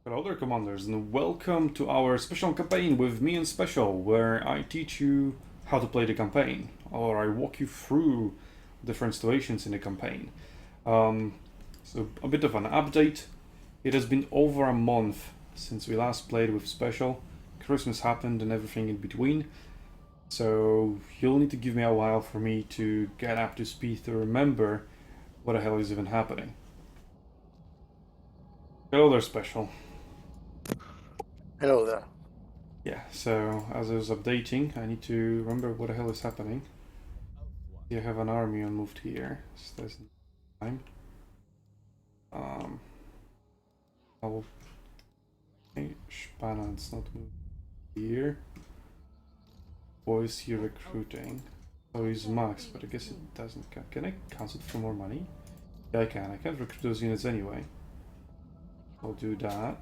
Hello there, commanders, and welcome to our special campaign with me and Special, where I teach you how to play the campaign, or I walk you through different situations in the campaign. So a bit of an update. It has been over a month since we last played with Special. Christmas happened and everything in between, so you'll need to give me a while for me to get up to speed to remember what the hell is even happening. Hello there, Special. Hello there. Yeah, so as I was updating, I need to remember what the hell is happening. You have an army moved here, so there's no time. I will. Okay, Spanner, it's not moved here. Boys here recruiting. So he's max, but I guess it doesn't count. Can I cancel for more money? Yeah, I can. I can't recruit those units anyway. I'll do that.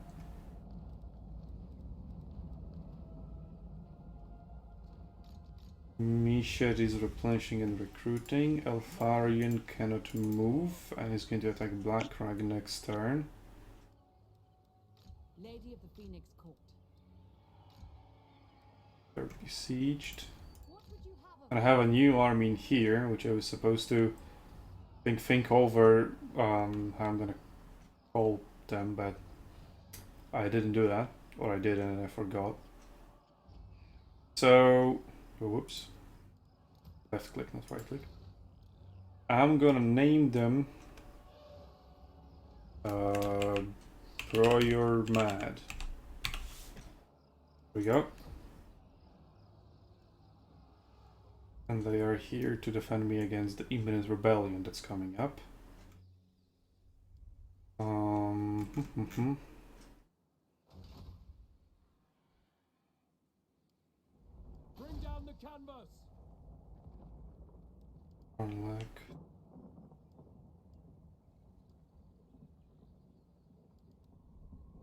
Mished is replenishing and recruiting. Elfarian cannot move and is going to attack Blackrag next turn. Lady of the Phoenix Court. They're besieged. What would you have of And I have a new army in here, which I was supposed to think over how I'm gonna call them, but I didn't do that, or I did and I forgot. So, oh, whoops, left click, not right click. I'm gonna name them Bro, you're mad. There we go. And they are here to defend me against the imminent rebellion that's coming up. Bring down the canvas. Unlock.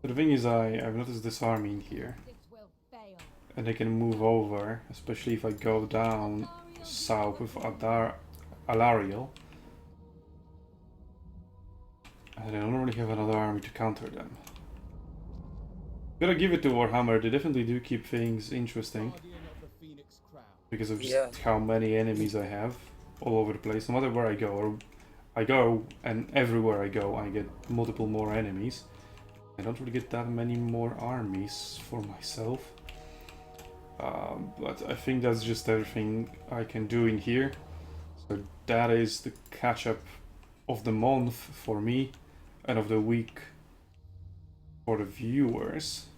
The thing is, I've noticed this army in here, This will fail. and they can move over, especially if I go down south with Alariel. And I don't really have another army to counter them. Gotta give it to Warhammer, they definitely do keep things interesting. Guardian of the Phoenix Crown. Because of just Yeah. how many enemies I have all over the place. No matter where I go, and everywhere I go, I get multiple more enemies. I don't really get that many more armies for myself. But I think that's just everything I can do in here. So that is the catch-up of the month for me, and of the week for the viewers.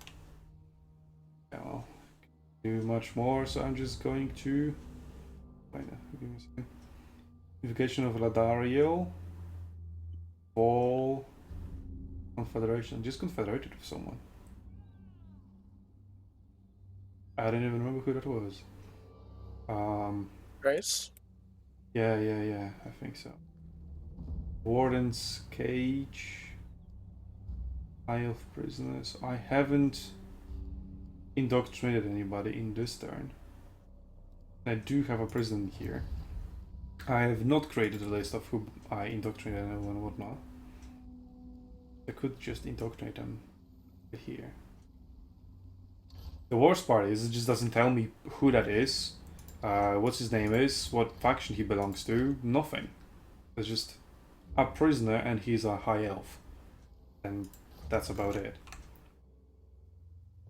I'll do much more, so I'm just going to Invocation of Ladariel. All Confederation. Just confederated with someone. I don't even remember who that was. Grace? Yeah, I think so. Warden's Cage. Isle of Prisoners. I haven't indoctrinated anybody in this turn. I do have a prison here. I have not created a list of who I indoctrinated and whatnot. I could just indoctrinate them here. The worst part is it just doesn't tell me who that is, what his name is, what faction he belongs to, nothing. It's just a prisoner and he's a high elf. And that's about it.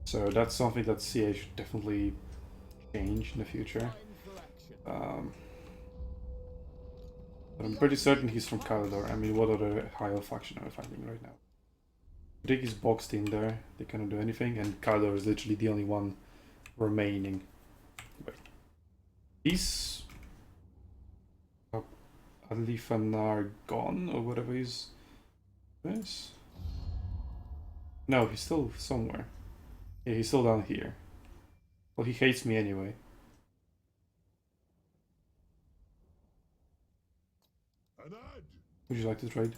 So that's something that CA should definitely change in the future. But I'm pretty certain he's from Calador. I mean, what other high elf faction are we fighting right now? Rig is boxed in there, they cannot do anything, and Calador is literally the only one remaining. Wait. He's Alifanar gone, or whatever he's... Yes? No, he's still somewhere. Yeah, he's still down here. Well, he hates me anyway. Would you like to trade?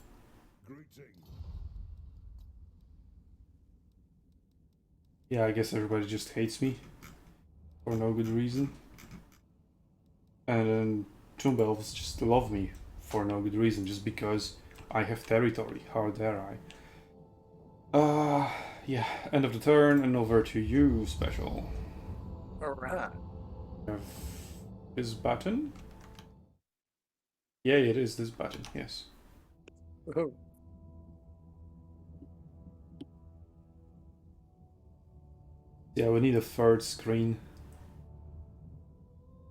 Yeah, I guess everybody just hates me for no good reason. And then Tomb Elves just love me for no good reason, just because I have territory. How dare I? Yeah, end of the turn and over to you, special. Alright. Have this button? Yeah, it is this button, yes. Woohoo. Yeah, we need a third screen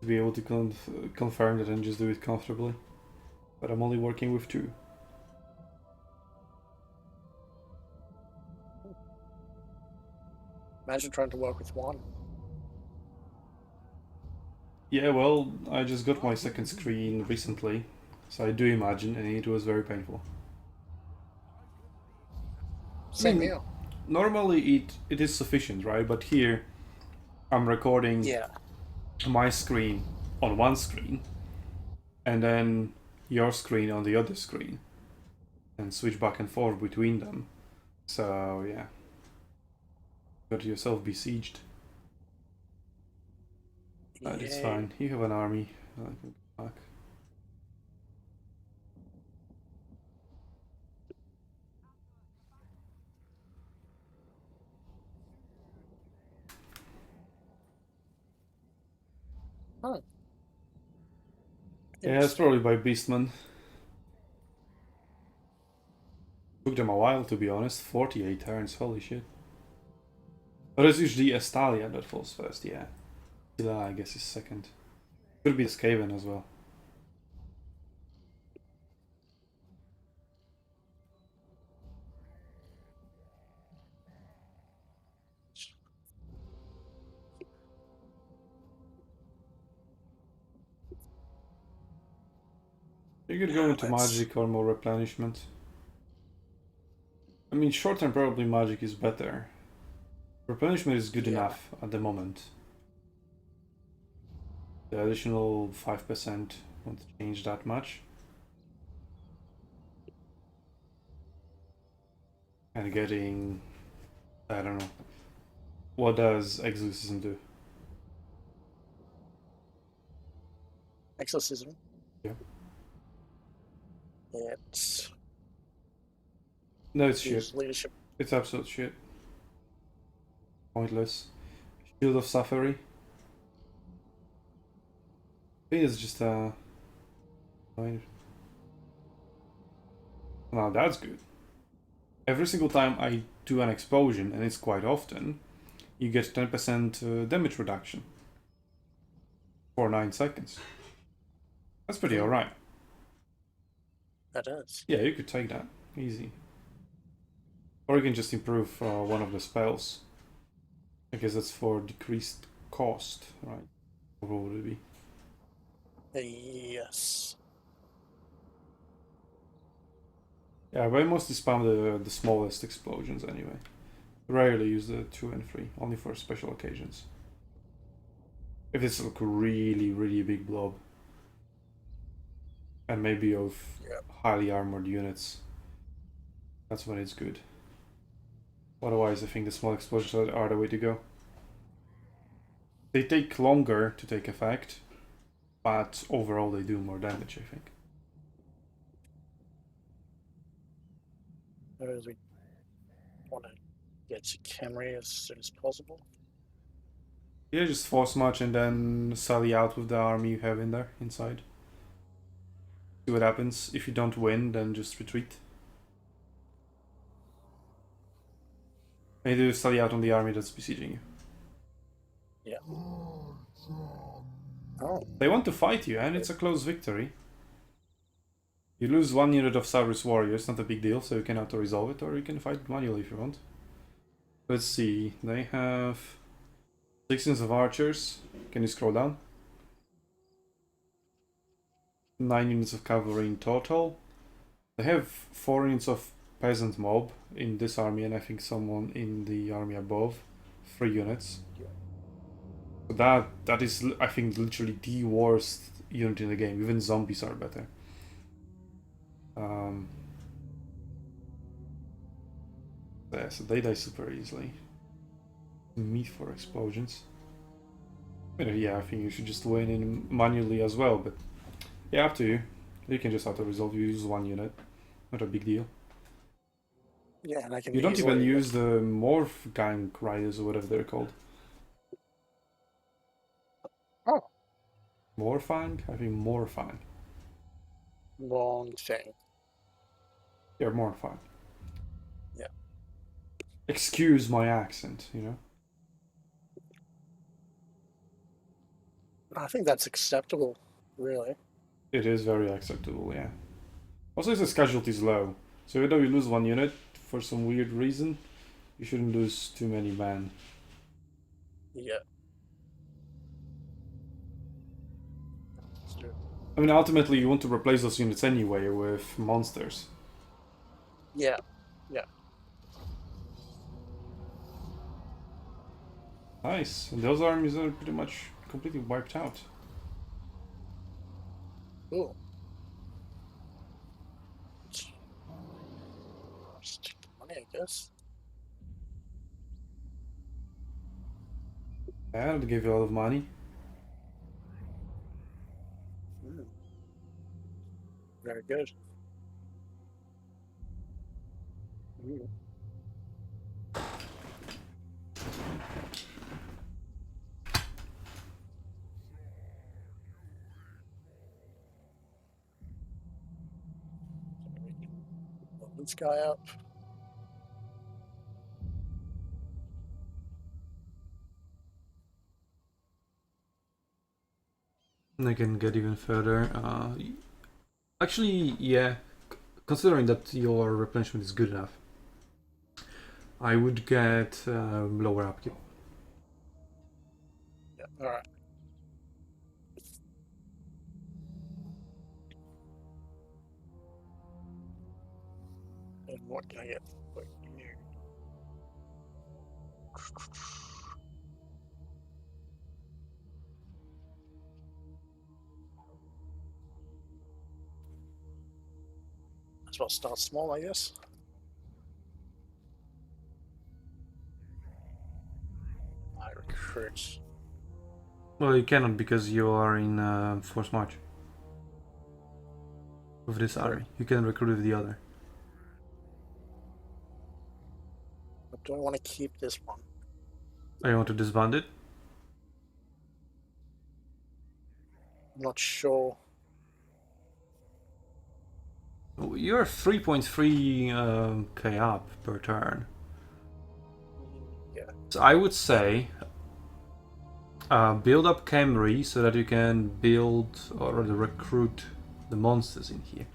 to be able to confirm that and just do it comfortably. But I'm only working with 2. Imagine trying to work with 1. Yeah, well, I just got my second screen recently, so I do imagine, and it was very painful. Same here. Normally it is sufficient, right? But here, I'm recording Yeah. my screen on one screen, and then your screen on the other screen, and switch back and forth between them. So yeah, got yourself besieged. But it's fine. You have an army. I can go back. Oh. Yeah, it's probably by Beastman. Took them a while, to be honest. 48 turns, holy shit. But it's usually Estalia that falls first, yeah. Silla, I guess, is second. Could be Skaven as well. You could go into magic or more replenishment. I mean, short term probably magic is better. Replenishment is good enough at the moment. The additional 5% won't change that much. And getting... I don't know. What does Exorcism do? Exorcism. Yeah. It's... No, it's shit. Leadership. It's absolute shit. Pointless. Shield of Safari. I think it's just a... Now that's good. Every single time I do an explosion, and it's quite often, you get 10% damage reduction. For 9 seconds. That's pretty alright. That is. Yeah, you could take that. Easy. Or you can just improve one of the spells. I guess that's for decreased cost, right? Or what would it be? Yes. Yeah, but I mostly spam the smallest explosions anyway. Rarely use the 2 and 3, only for special occasions. If it's like a really, really big blob. And maybe of highly armored units. That's when it's good. Otherwise, I think the small explosions are the way to go. They take longer to take effect, but overall they do more damage, I think. Whereas we want to get to Camry as soon as possible. Yeah, just force march and then sally out with the army you have in there, inside. See what happens. If you don't win, then just retreat. And you do sally out on the army that's besieging you. Yeah. Oh. They want to fight you, and it's a close victory. You lose 1 unit of Cyrus warriors, not a big deal, so you can auto-resolve it, or you can fight manually if you want. Let's see, they have 6 units of archers. Can you scroll down? 9 units of cavalry in total. They have 4 units of peasant mob in this army, and I think someone in the army above. 3 units. So that is, I think, literally the worst unit in the game. Even zombies are better. Yeah, so they die super easily. Meat for explosions. Yeah, I think you should just win in manually as well, but yeah, up to you. You can just auto-resolve, you use 1 unit. Not a big deal. Yeah, and I can You don't easily... even use the morph gang riders or whatever they're called. Oh, Morfang? I think Morfang. wrong thing. Yeah, Morfang. Yeah. Excuse my accent, you know? I think that's acceptable, really. It is very acceptable, yeah. Also, the casualty is low. So even though you lose one unit for some weird reason, you shouldn't lose too many men. Yeah. Let's do it. I mean, ultimately, you want to replace those units anyway with monsters. Yeah. Yeah. Nice. And those armies are pretty much completely wiped out. Cool. Just take the money, I guess. Yeah, that'll give you a lot of money. Very good. Blow this guy up. And I can get even further. Actually, yeah, considering that your replenishment is good enough, I would get lower upkeep. Yeah. All right. And what can I get? What you? As well start small, I guess. I recruit. Well, you cannot because you are in Force March. With this army. You can recruit with the other. But do I want to keep this one? I want to disband it. I'm not sure. You're 3.3 k up per turn. Yeah. So I would say build up Camry so that you can build or rather recruit the monsters in here.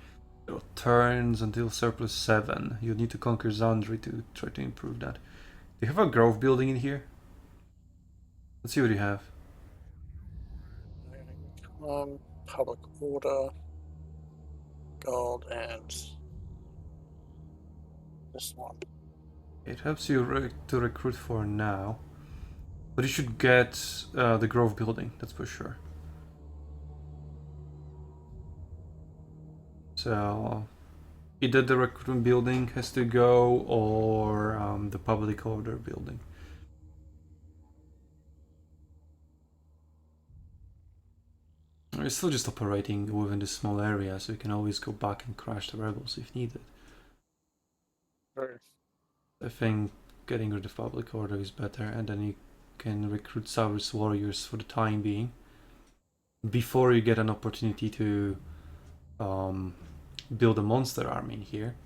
So turns until surplus 7. You need to conquer Zandri to try to improve that. Do you have a grove building in here? Let's see what you have. Public order, gold, and this one. It helps you to recruit for now. But you should get the grove building, that's for sure. So either the recruitment building has to go or the public order building. We're still just operating within this small area, so you can always go back and crash the rebels if needed. Right. I think getting rid of public order is better, and then you can recruit Saurus warriors for the time being before you get an opportunity to build a monster army in here.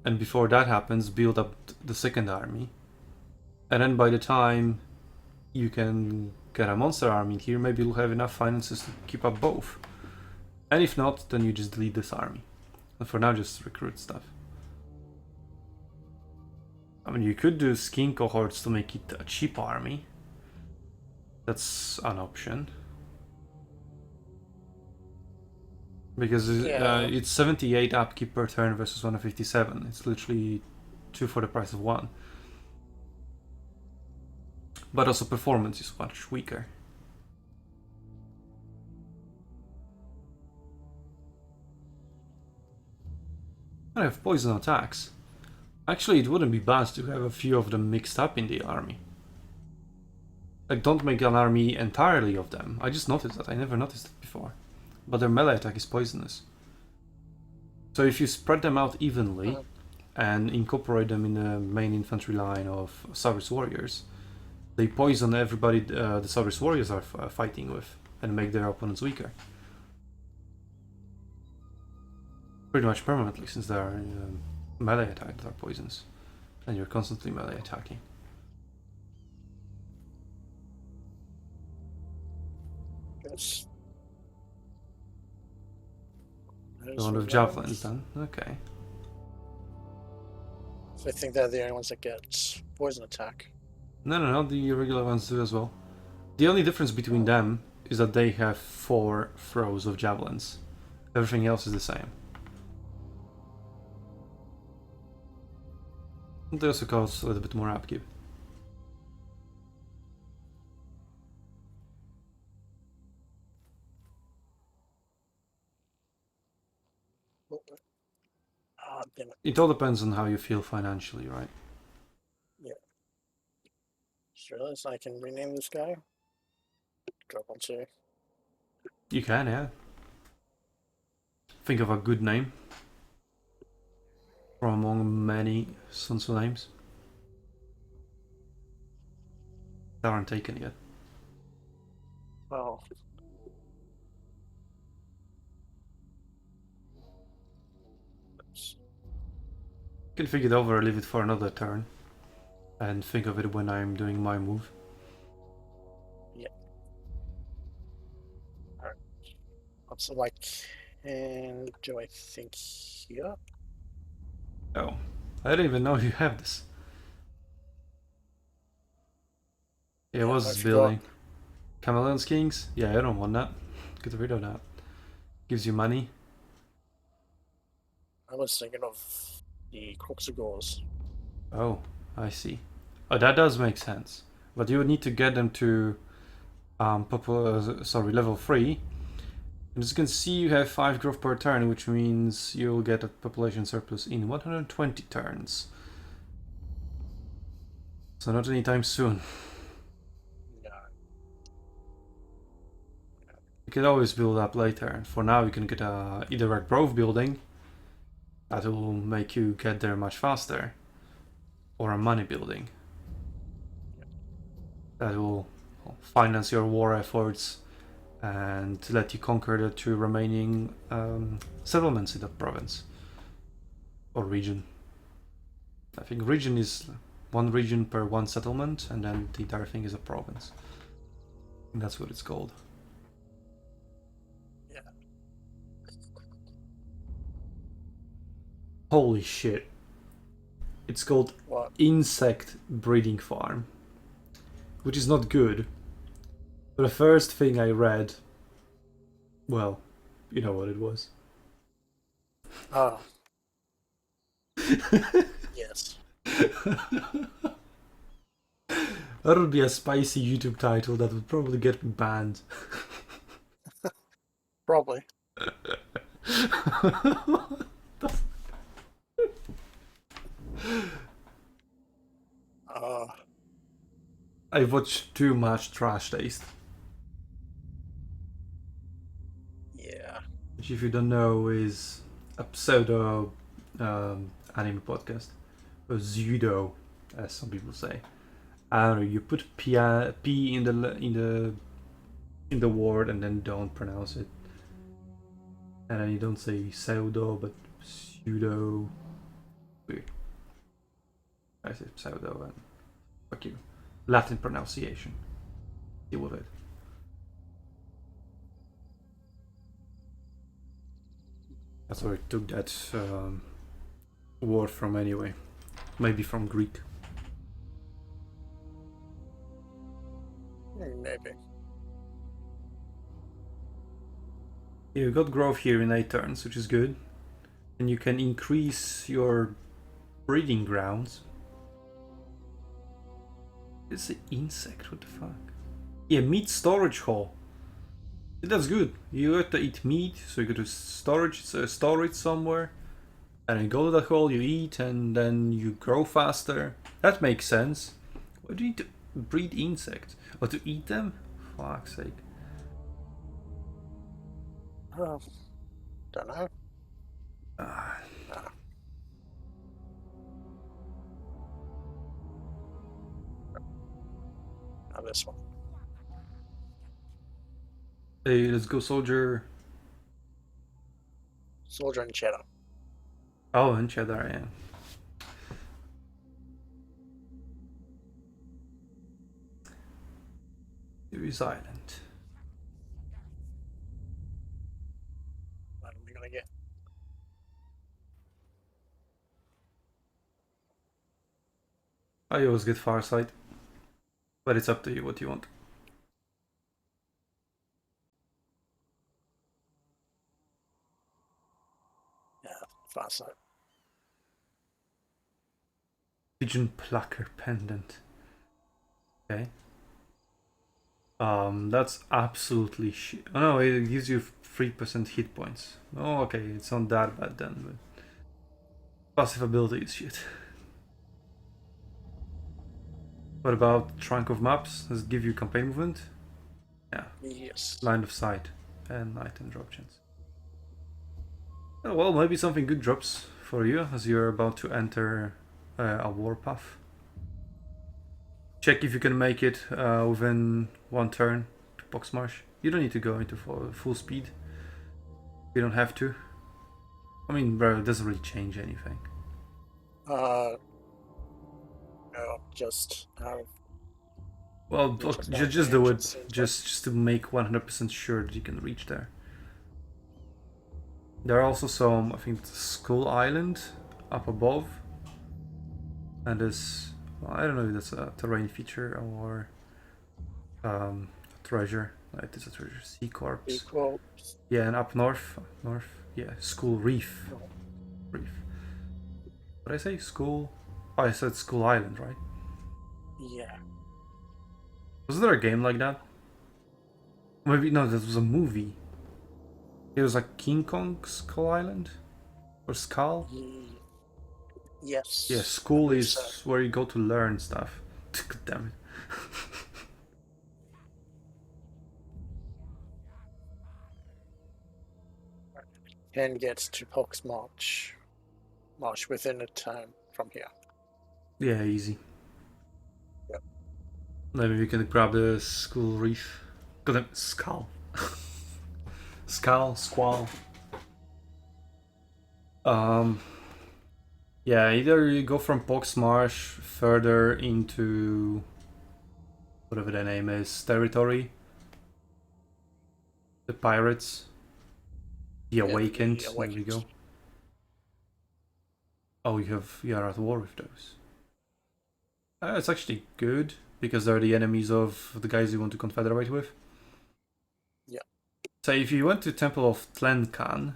And before that happens, build up the second army. And then by the time you can get a monster army in here, maybe you'll have enough finances to keep up both. And if not, then you just delete this army. And for now, just recruit stuff. I mean, you could do skin cohorts to make it a cheap army. That's an option. Because it's 78 upkeep per turn versus 157. It's literally 2 for the price of 1. But also performance is much weaker. I have poison attacks. Actually, it wouldn't be bad to have a few of them mixed up in the army. Like, don't make an army entirely of them. I just noticed that. I never noticed it before. But their melee attack is poisonous. So if you spread them out evenly and incorporate them in the main infantry line of Saurus warriors, they poison everybody the Saurus warriors are fighting with and make their opponents weaker. Pretty much permanently, since they are melee attacks are poisons, and you're constantly melee attacking. Yes. A lot of javelins then, okay. I think they're the only ones that get poison attack. No, the regular ones do as well. The only difference between them is that they have 4 throws of javelins. Everything else is the same. They also cause a little bit more upkeep. Damn it. It all depends on how you feel financially, right? Yeah. Just realized I can rename this guy. Drop on 2. You can, yeah. Think of a good name from among many SUNTZU names that aren't taken yet. Oh. Oops. You can think it over, leave it for another turn, and think of it when I'm doing my move. Yeah. Alright. What's like, and do I think here? Oh, I didn't even know you have this. Yeah, Yeah, what's I this forgot. building? Chameleon's Kings? Yeah, I don't want that. Get rid of that. Gives you money. I was thinking of the Croxagores. Oh, I see. Oh, that does make sense. But you would need to get them to level 3. And as you can see, you have 5 growth per turn, which means you'll get a population surplus in 120 turns. So not anytime soon. No. You can always build up later. For now, you can get either a growth building that will make you get there much faster, or a money building that will finance your war efforts and let you conquer the 2 remaining settlements in that province or region. I think region is 1 region per 1 settlement, and then the entire thing is a province. And that's what it's called. Yeah. Holy shit. It's called What? Insect Breeding Farm, which is not good. But the first thing I read, well, you know what it was. Oh. Yes. That would be a spicy YouTube title that would probably get me banned. Probably. I watched too much Trash Taste. Yeah. Which, if you don't know, is a pseudo anime podcast, or pseudo, as some people say. I don't know. You put p in the word and then don't pronounce it, and then you don't say pseudo but pseudo. Weird. I say pseudo and fuck you. Latin pronunciation. Deal with it. That's where I took that word from anyway. Maybe from Greek. Maybe. You got growth here in 8 turns, which is good. And you can increase your breeding grounds. It's an insect, what the fuck? Yeah, meat storage hole. That's good. You have to eat meat, so you go to storage, store it somewhere. And you go to that hole, you eat, and then you grow faster. That makes sense. Why do you need to breed insects? Or to eat them? Fuck's sake. Don't know. Ah. this one. Hey, let's go, soldier. Soldier and Cheddar. Oh, and cheddar, yeah. Series Island. What are we gonna get? I always get Farsight, but it's up to you what you want. Yeah, far side. Pigeon Plucker Pendant. Okay. That's absolutely shit. Oh no, it gives you 3% hit points. Oh, okay, it's not that bad then, but passive ability is shit. What about Trunk of Maps? Does it give you campaign movement? Yeah. Yes. Line of sight and item drop chance. Oh, well, maybe something good drops for you as you're about to enter a warpath. Check if you can make it within one turn to Poxmarsh. You don't need to go into full speed. You don't have to. I mean, bro, it doesn't really change anything. No, just Well, Reach just, that just do range, it. it seems like. Just to make 100% sure that you can reach there. There are also some, I think, Skull Island up above. And this, well, I don't know if that's a terrain feature or a treasure. It is a treasure. Sea Corps. Equal. Yeah, and up north, yeah, Skull Reef. No. Reef. What did I say? Skull? Oh, I said Skull Island, right? Yeah. Was there a game like that? Maybe, no, that was a movie. It was like King Kong Skull Island? Or Skull? Yes. Yeah, school believe is so. where you go to learn stuff. God damn it. And gets to Pox March. March within a turn from here. Yeah, easy. Yep. Maybe we can grab the Skull Reef. God damn, Skull. Squall. Yeah, either you go from Poxmarsh further into whatever the name is, territory. The pirates. The Yeah, Awakened. the There we Awakened. go. Oh, you are at war with those. It's actually good because they're the enemies of the guys you want to confederate with. Yeah. So if you went to Temple of Tlenkan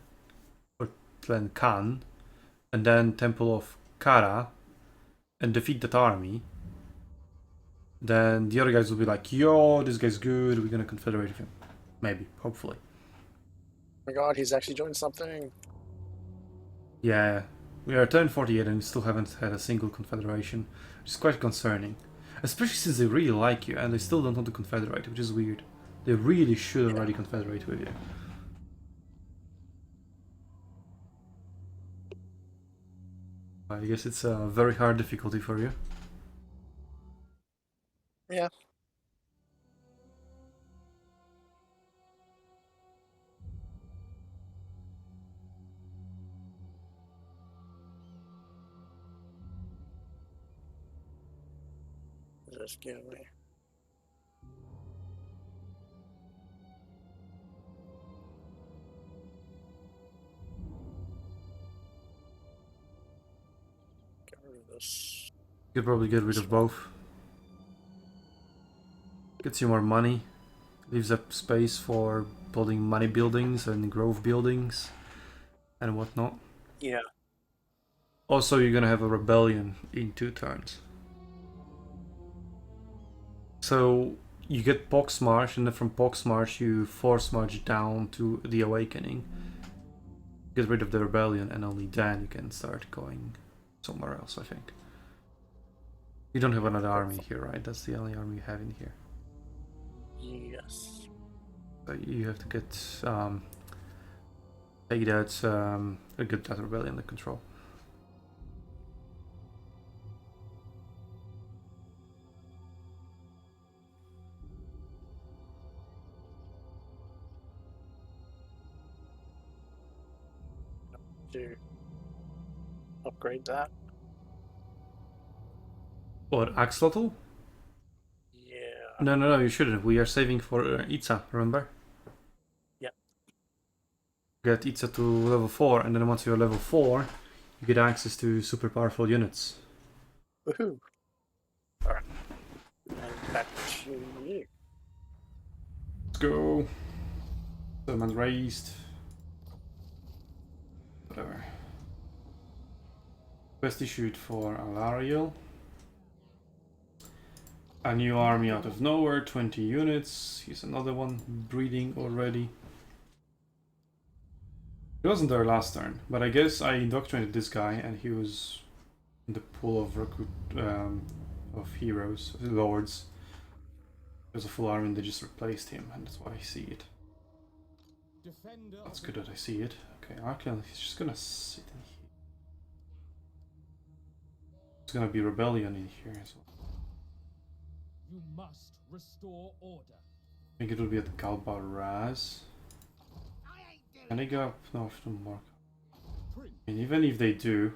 or Tlenkan and then Temple of Kara and defeat that army, then the other guys will be like, yo, this guy's good, we're gonna confederate with him. Maybe, hopefully. Oh my god, he's actually doing something. Yeah, we are turn 48 and we still haven't had a single confederation, which is quite concerning. Especially since they really like you and they still don't want to confederate, which is weird. They really should already confederate with you. I guess it's a very hard difficulty for you. Yeah. Just give me. Get rid of this. You could probably get rid of both. Gets you more money. Leaves up space for building money buildings and grove buildings and whatnot. Yeah. Also, you're gonna have a rebellion in 2 turns. So you get Poxmarsh, and then from Poxmarsh you force march down to the Awakening. Get rid of the rebellion, and only then you can start going somewhere else, I think. You don't have another army here, right? That's the only army you have in here. Yes. So you have to get take that get that rebellion under control. to upgrade that. What, axolotl? Yeah. No, you shouldn't. We are saving for Itza, remember? Yep. Get Itza to level 4, and then once you're level 4, you get access to super powerful units. Woohoo! Alright. And back to you. Let's go. Settlement raised. Whatever. Quest issued for Alariel. A new army out of nowhere, 20 units. Here's another one breeding already. He wasn't there last turn, but I guess I indoctrinated this guy and he was in the pool of of heroes, lords. There's a full army and they just replaced him, and that's why I see it. Defender That's of good the that I see it. Okay, Arkel, he's just gonna sit in here. There's gonna be rebellion in here as well. You must restore order. I think it will be at Galbaraz. Can they go up north to Mark? Prince. And even if they do,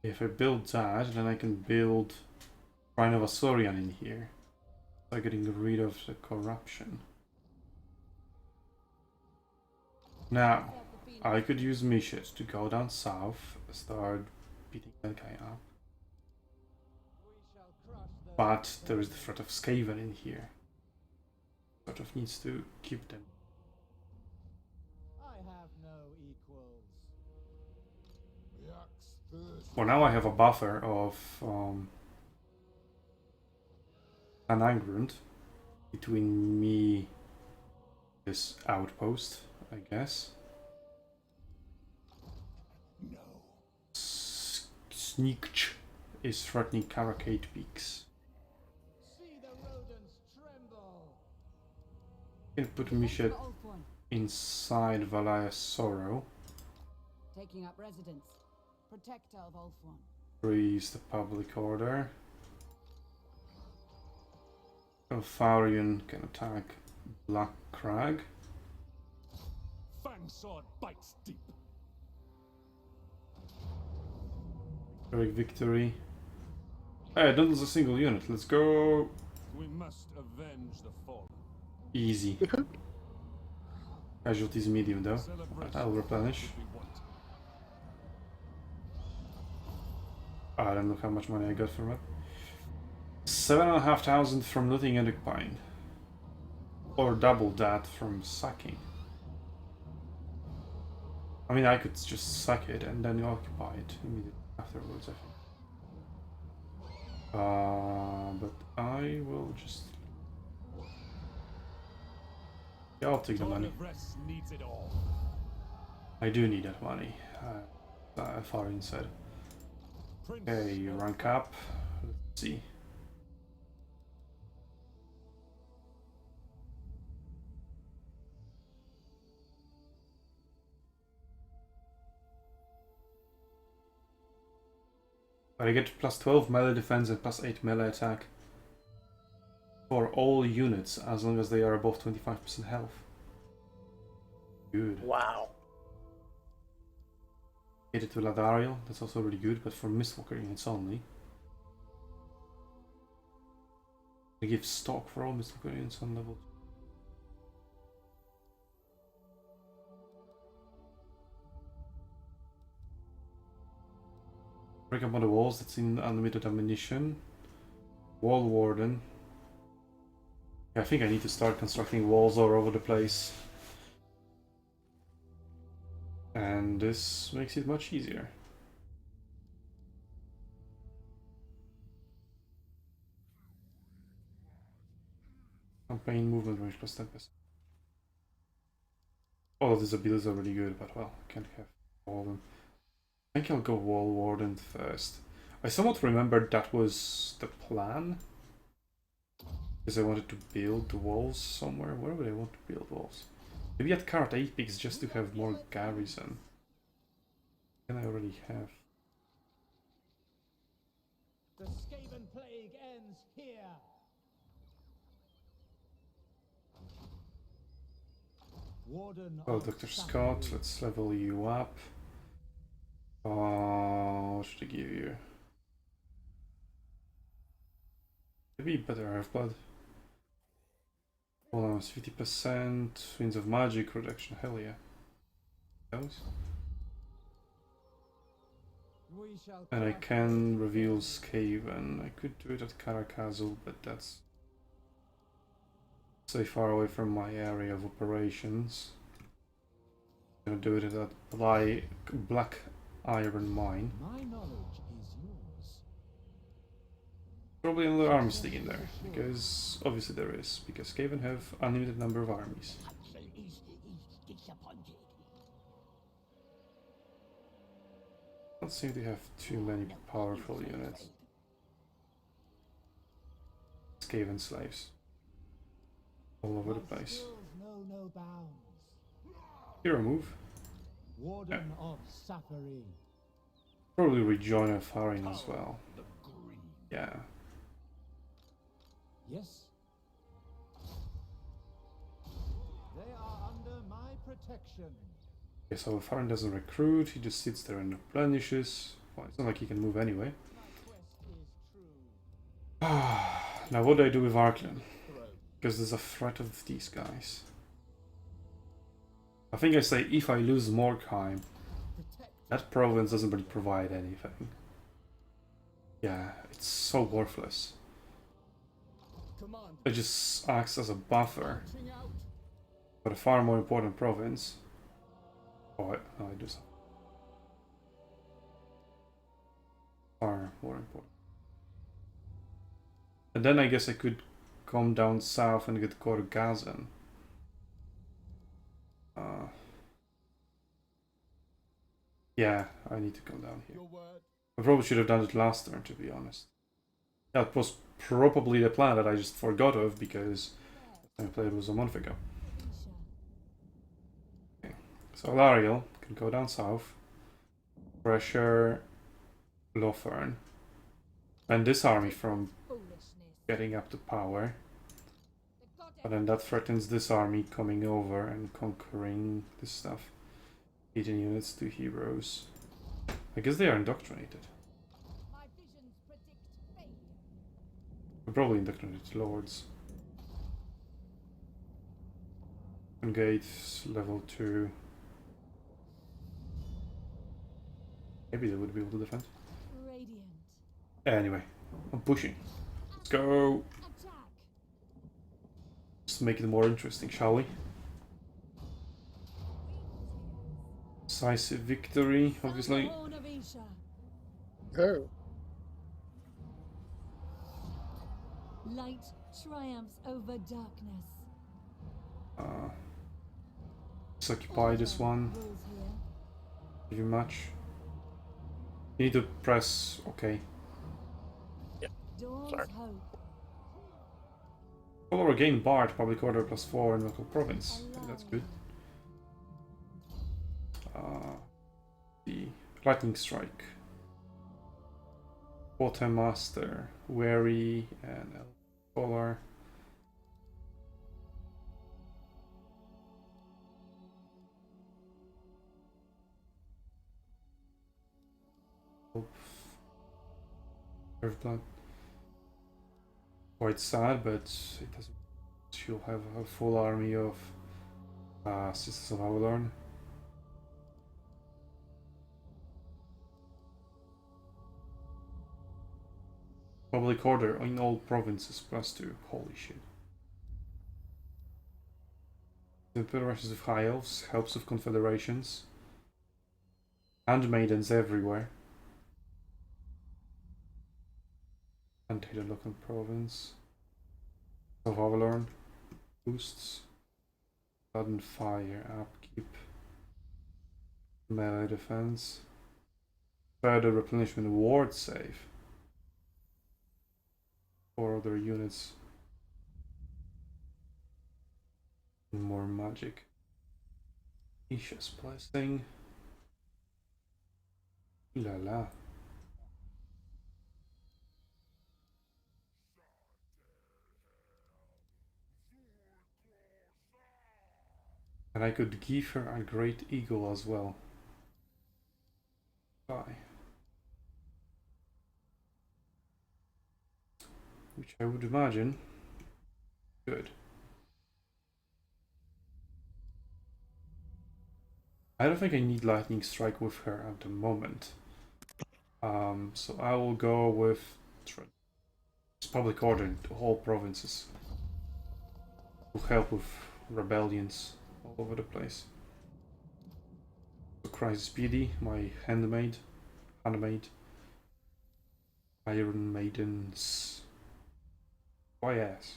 if I build that, then I can build Shrine of Asorian in here. By getting rid of the corruption. Now, I could use Mishet to go down south, start beating that guy up. But there is the threat of Skaven in here. Sort of needs to keep them. I have no equals. For now I have a buffer of an Angrund between me this outpost, I guess. No. Sneakch is threatening Karakate Peaks. See the rodents tremble. Can put Mishet inside Valaya's Sorrow. Taking up residence. Protect Elvolfon. Freeze the public order. Elfarion can attack Black Crag. Fang sword bites deep. Heroic victory. Hey, don't lose a single unit. Let's go. We must avenge the fallen. Easy. Casualties medium though. Alright, I'll replenish. I don't know how much money I got from it. 7,500 from looting and occupying. Or double that from sacking. I mean, I could just sack it and then occupy it immediately afterwards, I think. But I will just... Yeah, I'll take the money. Needs it all. I do need that money. Farion said. Okay, rank up. Let's see. But I get plus 12 melee defense and plus 8 melee attack for all units as long as they are above 25% health. Good. Wow. Get it to Ladariel, that's also really good, but for Mistwalker units only. I give stock for all Mistwalker units on level 2. Break up on the walls, that's in unlimited ammunition. Wall Warden. Yeah, I think I need to start constructing walls all over the place. And this makes it much easier. Campaign movement range plus 10%. All of these abilities are really good, but well, I can't have all of them. I think I'll go Wall Warden first. I somewhat remembered that was the plan. Because I wanted to build the walls somewhere. Where would I want to build walls? Maybe at Karat Apex just to have more garrison. Can I already have? here. Warden Well, of Dr. Safari. Scott, let's level you up. What should I give you? Maybe better Earthblood. Hold on, 50%. Winds of Magic reduction, hell yeah. Those. We shall And I craft can it reveal together. Skaven. I could do it at Caracazul, but that's so far away from my area of operations. I'm gonna do it at that Black Iron Mine. My knowledge is yours. Probably another army stick in there, because obviously there is, because Skaven have unlimited number of armies. Don't seem to have too many powerful units. Skaven slaves. All over the My place. skills know no bounds. Hero move. Warden of Safari. Probably rejoin a Farin as well. The green. Yeah. Yes. They are under my protection. Okay, so Farin doesn't recruit, he just sits there and replenishes. Well, it's not like he can move anyway. My quest is true. Now what do I do with Arkland? Throne. Because there's a threat of these guys. I think I say if I lose Morkheim, Protect. that province doesn't really provide anything. Yeah, it's so worthless. Command. It just acts as a buffer Marching out. for a far more important province. Oh, no, I do something far more important. And then I guess I could come down south and get Gorgazan. Yeah, I need to come down here. Your word. I probably should have done it last turn, to be honest. That was probably the plan that I just forgot of because I played was a month ago. Okay. So Lariel can go down south, pressure Lothern, and this army from getting up to power. But then that threatens this army coming over and conquering this stuff. 18 units, 2 heroes. I guess they are indoctrinated. My visions predict fate. They're probably indoctrinated lords. Gates level 2. Maybe they would be able to defend. Radiant. Anyway, I'm pushing. Let's go. Attack. Just make it more interesting, shall we? Decisive victory, obviously. Horn of Isha. Oh, Light triumphs over darkness. Let's occupy this one. Rules here. Give you much. You need to press OK. Dawn's Sorry. hope. Follow or gain Bard, public order +4 in local province. Okay, that's good. The lightning strike. Quartermaster, wary, and Scholar. Earthblood. Quite sad, but it doesn't. She'll have a full army of Sisters of Avalorn. Public order in all provinces +2. Holy shit. Confederations of High Elves, helps of confederations. Handmaidens everywhere. Anti-local province. Of Avalorn. Boosts. Sudden fire, upkeep. Melee defense. Further replenishment ward save. 4 other units. More magic. Isha's blessing. La la. And I could give her a great eagle as well. Bye. Which I would imagine good. I don't think I need lightning strike with her at the moment. So I will go with public order in all provinces to help with rebellions all over the place. So Crisis PD, my handmaid, Iron Maidens. Why yes?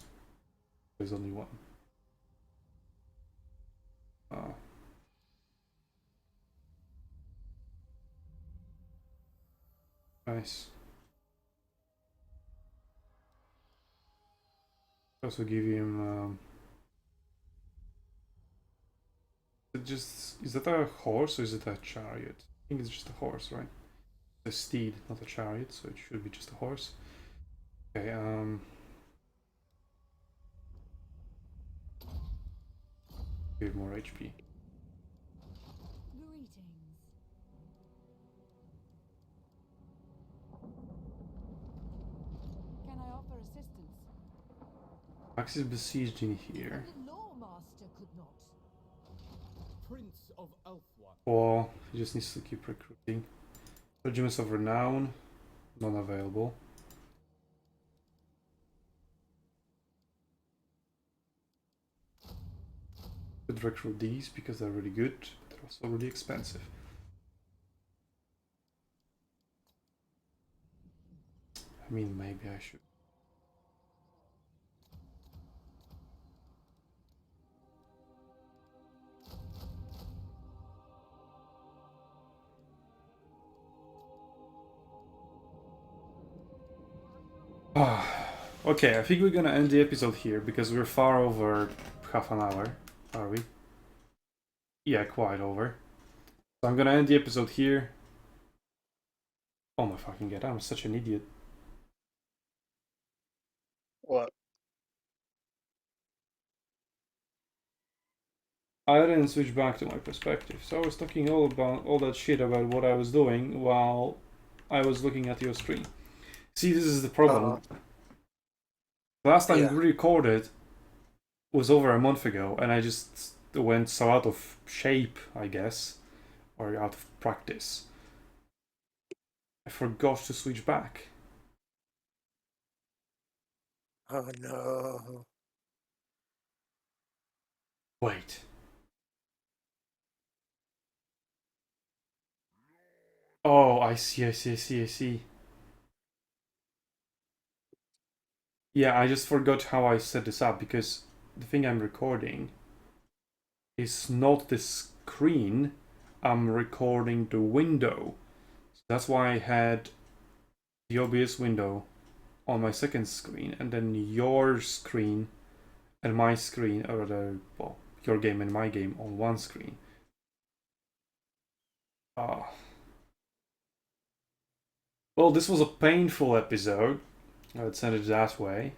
There's only one. Nice. Also give him. Is that a horse or is it a chariot? I think it's just a horse, right? A steed, not a chariot, so it should be just a horse. Okay. Give more HP. Greetings. Can I offer assistance? Max is besieged in here. The Lawmaster could not. Prince of Elfwa. Or he just needs to keep recruiting. Regiments of Renown, none available. Could recruit these because they're really good, but they're also really expensive. I mean, maybe I should. Okay, I think we're gonna end the episode here because we're far over half an hour, are we? Yeah, quite over. So I'm gonna end the episode here. Oh my fucking god, I'm such an idiot. What? I didn't switch back to my perspective, so I was talking all that shit about what I was doing while I was looking at your screen. See, this is the problem. Last time we recorded was over a month ago, and I just went so out of shape, I guess, or out of practice. I forgot to switch back. Oh no. Wait. Oh, I see. Yeah, I just forgot how I set this up because the thing I'm recording is not the screen, I'm recording the window. So that's why I had the OBS window on my second screen and then your screen and my screen, or rather, well, your game and my game on one screen. Well, this was a painful episode. Let's send it that way.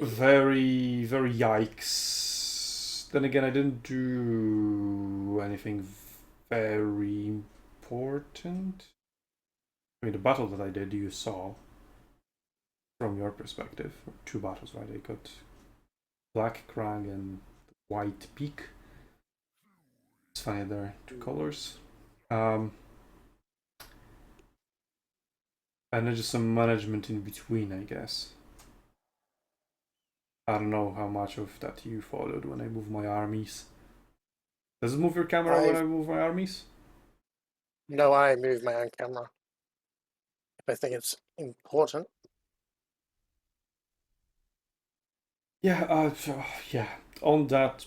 Very, very yikes. Then again, I didn't do anything very important. I mean, the battle that I did, you saw from your perspective. 2 battles, right? I got Black Krang and White Peak. It's funny, there are 2 colors. And then just some management in between, I guess. I don't know how much of that you followed when I move my armies. Does it move your camera when I move my armies? No, I move my own camera. If I think it's important. Yeah, yeah. On that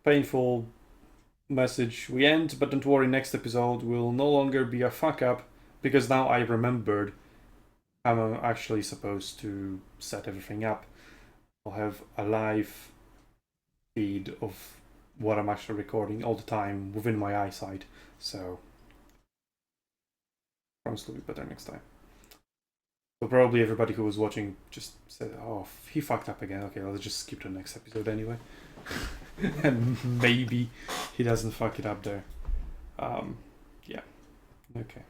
painful message we end, but don't worry, next episode will no longer be a fuck up because now I remembered I'm actually supposed to set everything up. I'll have a live feed of what I'm actually recording all the time within my eyesight, so promise to be better next time. So probably everybody who was watching just said, oh, he fucked up again. Okay, let's just skip to the next episode anyway. and maybe he doesn't fuck it up there. Yeah. Okay.